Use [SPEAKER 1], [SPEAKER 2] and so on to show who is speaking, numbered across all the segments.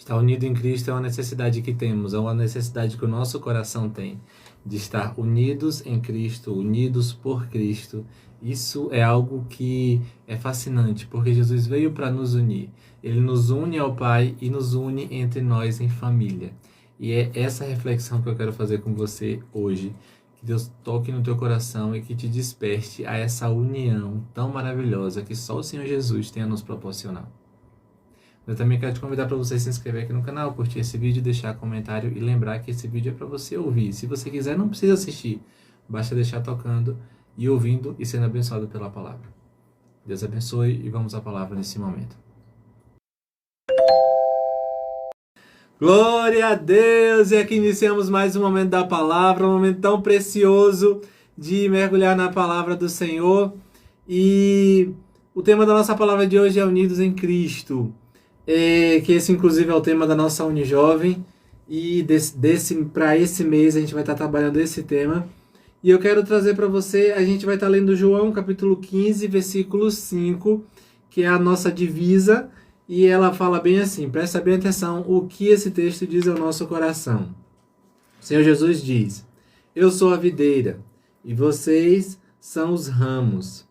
[SPEAKER 1] Estar unido em Cristo é uma necessidade que temos, é uma necessidade que o nosso coração tem, de estar unidos em Cristo, unidos por Cristo. Isso é algo que é fascinante, porque Jesus veio para nos unir. Ele nos une ao Pai e nos une entre nós em família. E é essa reflexão que eu quero fazer com você hoje. Que Deus toque no teu coração e que te desperte a essa união tão maravilhosa que só o Senhor Jesus tem a nos proporcionar. Eu também quero te convidar para você se inscrever aqui no canal, curtir esse vídeo, deixar comentário e lembrar que esse vídeo é para você ouvir. Se você quiser, não precisa assistir. Basta deixar tocando e ouvindo e sendo abençoado pela palavra. Deus abençoe e vamos à palavra nesse momento. Glória a Deus! E aqui iniciamos mais um momento da palavra, um momento tão precioso de mergulhar na palavra do Senhor. E o tema da nossa palavra de hoje é Unidos em Cristo. Que esse inclusive é o tema da nossa Unijovem, e para esse mês a gente vai estar trabalhando esse tema, e eu quero trazer para você, a gente vai estar lendo João capítulo 15, versículo 5, que é a nossa divisa, e ela fala bem assim, presta bem atenção o que esse texto diz ao nosso coração. O Senhor Jesus diz: eu sou a videira, e vocês são os ramos.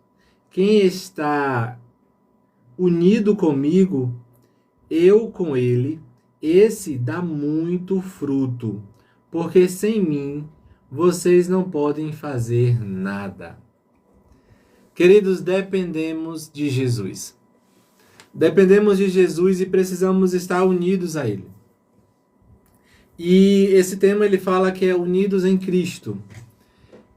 [SPEAKER 1] Quem está unido comigo, eu com ele, esse dá muito fruto, porque sem mim vocês não podem fazer nada. Queridos, dependemos de Jesus. Dependemos de Jesus e precisamos estar unidos a ele. E esse tema ele fala que é unidos em Cristo.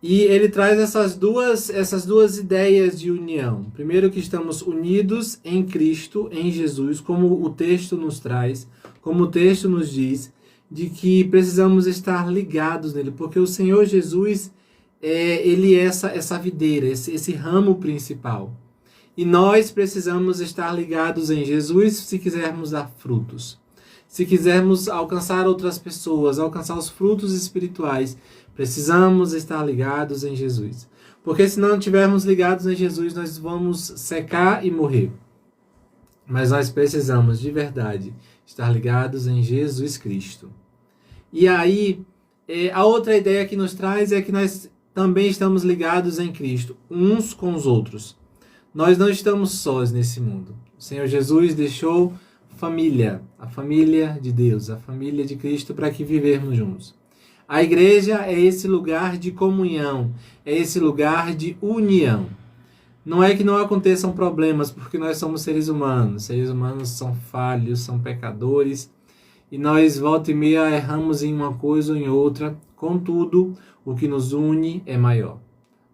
[SPEAKER 1] E ele traz essas duas ideias de união. Primeiro, que estamos unidos em Cristo, em Jesus, como o texto nos traz, como o texto nos diz, de que precisamos estar ligados nele, porque o Senhor Jesus, ele é essa videira, esse ramo principal. E nós precisamos estar ligados em Jesus se quisermos dar frutos. Se quisermos alcançar outras pessoas, alcançar os frutos espirituais, precisamos estar ligados em Jesus. Porque se não estivermos ligados em Jesus, nós vamos secar e morrer. Mas nós precisamos, de verdade, estar ligados em Jesus Cristo. E aí, a outra ideia que nos traz é que nós também estamos ligados em Cristo, uns com os outros. Nós não estamos sós nesse mundo. O Senhor Jesus deixou família, a família de Deus, a família de Cristo, para que vivermos juntos. A igreja é esse lugar de comunhão, é esse lugar de união. Não é que não aconteçam problemas, porque nós somos seres humanos são falhos, são pecadores, e nós volta e meia erramos em uma coisa ou em outra. Contudo, o que nos une é maior.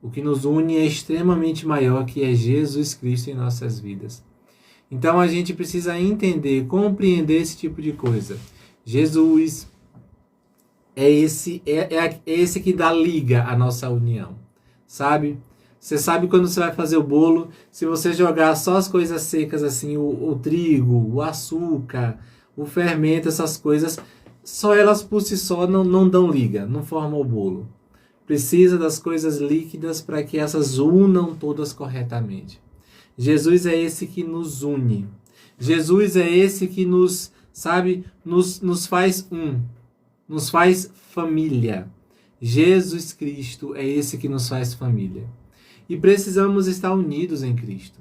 [SPEAKER 1] O que nos une é extremamente maior, que é Jesus Cristo em nossas vidas. Então a gente precisa entender, compreender esse tipo de coisa. Jesus é esse que dá liga à nossa união, sabe? Você sabe quando você vai fazer o bolo, se você jogar só as coisas secas assim, o trigo, o açúcar, o fermento, essas coisas, só elas por si só não dão liga, não formam o bolo. Precisa das coisas líquidas para que essas unam todas corretamente. Jesus é esse que nos une. Jesus é esse que nos faz nos faz família. Jesus Cristo é esse que nos faz família. E precisamos estar unidos em Cristo.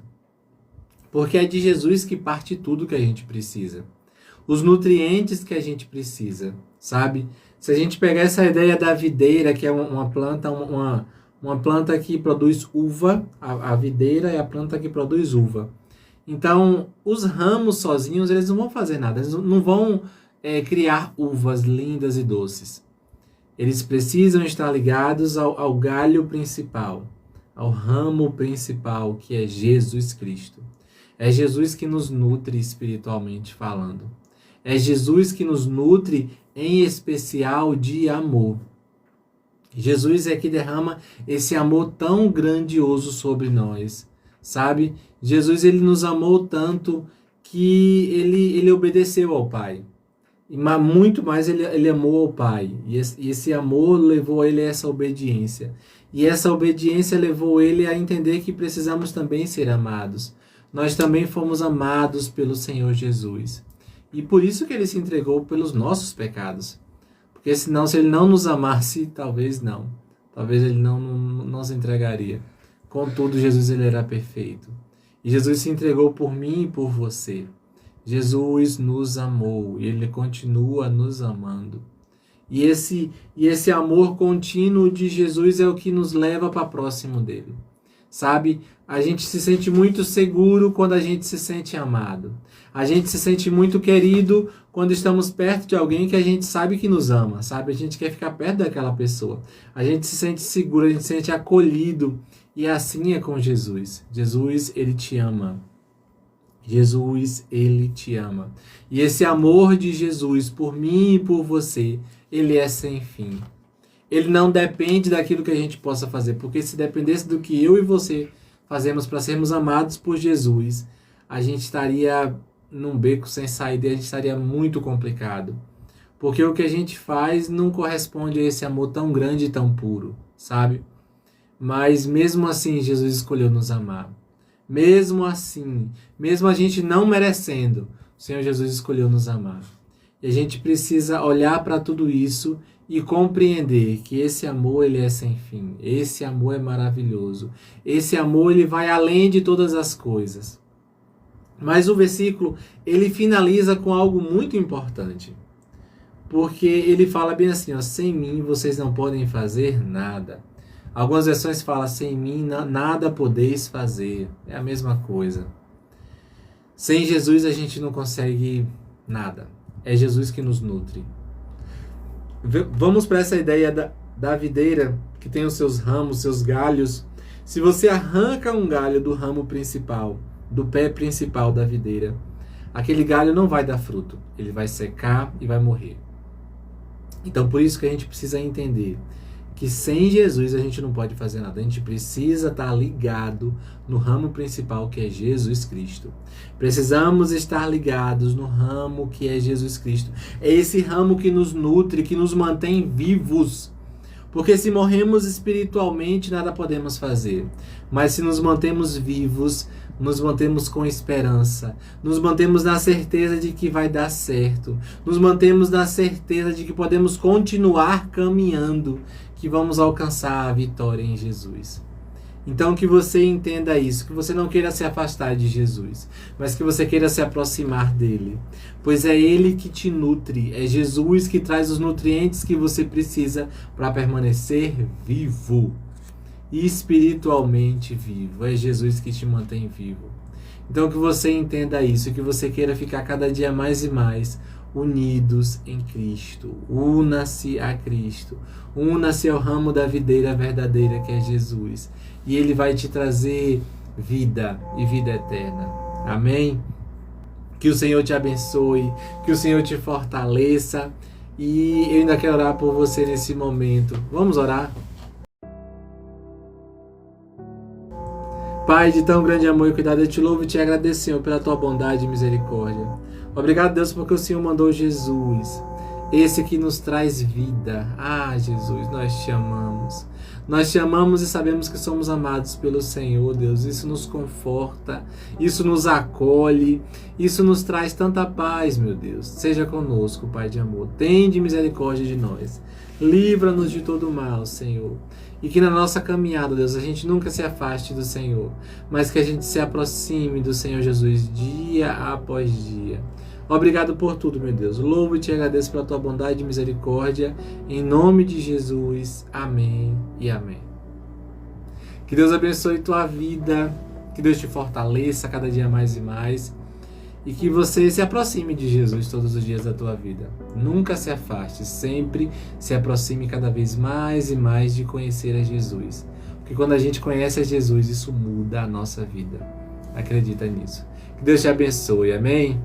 [SPEAKER 1] Porque é de Jesus que parte tudo que a gente precisa. Os nutrientes que a gente precisa, sabe? Se a gente pegar essa ideia da videira, que é uma planta que produz uva, a videira é a planta que produz uva. Então, os ramos sozinhos, eles não vão fazer nada, eles não vão criar uvas lindas e doces. Eles precisam estar ligados ao galho principal, ao ramo principal, que é Jesus Cristo. É Jesus que nos nutre espiritualmente falando. É Jesus que nos nutre em especial de amor. Jesus é que derrama esse amor tão grandioso sobre nós, sabe? Jesus, ele nos amou tanto que ele obedeceu ao Pai. Mas muito mais ele amou ao Pai. E esse amor levou ele a essa obediência. E essa obediência levou ele a entender que precisamos também ser amados. Nós também fomos amados pelo Senhor Jesus. E por isso que ele se entregou pelos nossos pecados. Porque senão, se ele não nos amasse, talvez não. Talvez ele não se entregaria. Contudo, Jesus ele era perfeito. E Jesus se entregou por mim e por você. Jesus nos amou e ele continua nos amando. E esse amor contínuo de Jesus é o que nos leva para próximo dele. Sabe? A gente se sente muito seguro quando a gente se sente amado. A gente se sente muito querido quando estamos perto de alguém que a gente sabe que nos ama, sabe? A gente quer ficar perto daquela pessoa. A gente se sente seguro, a gente se sente acolhido. E assim é com Jesus. Jesus, ele te ama. Jesus, ele te ama. E esse amor de Jesus por mim e por você, ele é sem fim. Ele não depende daquilo que a gente possa fazer, porque se dependesse do que eu e você fazemos para sermos amados por Jesus, a gente estaria num beco sem saída e a gente estaria muito complicado. Porque o que a gente faz não corresponde a esse amor tão grande e tão puro, sabe? Mas mesmo assim, Jesus escolheu nos amar. Mesmo assim, mesmo a gente não merecendo, o Senhor Jesus escolheu nos amar. E a gente precisa olhar para tudo isso e compreender que esse amor ele é sem fim. Esse amor é maravilhoso. Esse amor ele vai além de todas as coisas. Mas o versículo ele finaliza com algo muito importante. Porque ele fala bem assim, ó, sem mim vocês não podem fazer nada. Algumas versões falam, sem mim nada podeis fazer. É a mesma coisa. Sem Jesus a gente não consegue nada. É Jesus que nos nutre. Vamos para essa ideia da videira, que tem os seus ramos, seus galhos. Se você arranca um galho do ramo principal, do pé principal da videira, aquele galho não vai dar fruto. Ele vai secar e vai morrer. Então, por isso que a gente precisa entender que sem Jesus a gente não pode fazer nada. A gente precisa estar ligado no ramo principal, que é Jesus Cristo. Precisamos estar ligados no ramo que é Jesus Cristo. É esse ramo que nos nutre, que nos mantém vivos. Porque se morremos espiritualmente, nada podemos fazer. Mas se nos mantemos vivos, nos mantemos com esperança, nos mantemos na certeza de que vai dar certo, nos mantemos na certeza de que podemos continuar caminhando, que vamos alcançar a vitória em Jesus. Então que você entenda isso, que você não queira se afastar de Jesus, mas que você queira se aproximar dele, pois é ele que te nutre, é Jesus que traz os nutrientes que você precisa para permanecer vivo, espiritualmente vivo, é Jesus que te mantém vivo. Então que você entenda isso, que você queira ficar cada dia mais e mais unidos em Cristo. Una-se a Cristo. Una-se ao ramo da videira verdadeira que é Jesus. E Ele vai te trazer vida e vida eterna. Amém? Que o Senhor te abençoe, que o Senhor te fortaleça. E eu ainda quero orar por você nesse momento. Vamos orar? Pai de tão grande amor e cuidado, eu te louvo e te agradeço, Senhor, pela tua bondade e misericórdia. Obrigado, Deus, porque o Senhor mandou Jesus, esse que nos traz vida. Ah, Jesus, nós te amamos. Nós te amamos e sabemos que somos amados pelo Senhor, Deus. Isso nos conforta, isso nos acolhe, isso nos traz tanta paz, meu Deus. Seja conosco, Pai de amor. Tende misericórdia de nós. Livra-nos de todo mal, Senhor. E que na nossa caminhada, Deus, a gente nunca se afaste do Senhor, mas que a gente se aproxime do Senhor Jesus dia após dia. Obrigado por tudo, meu Deus. Louvo e te agradeço pela tua bondade e misericórdia. Em nome de Jesus. Amém e amém. Que Deus abençoe tua vida. Que Deus te fortaleça cada dia mais e mais. E que você se aproxime de Jesus todos os dias da tua vida. Nunca se afaste. Sempre se aproxime cada vez mais e mais de conhecer a Jesus. Porque quando a gente conhece a Jesus, isso muda a nossa vida. Acredita nisso. Que Deus te abençoe. Amém?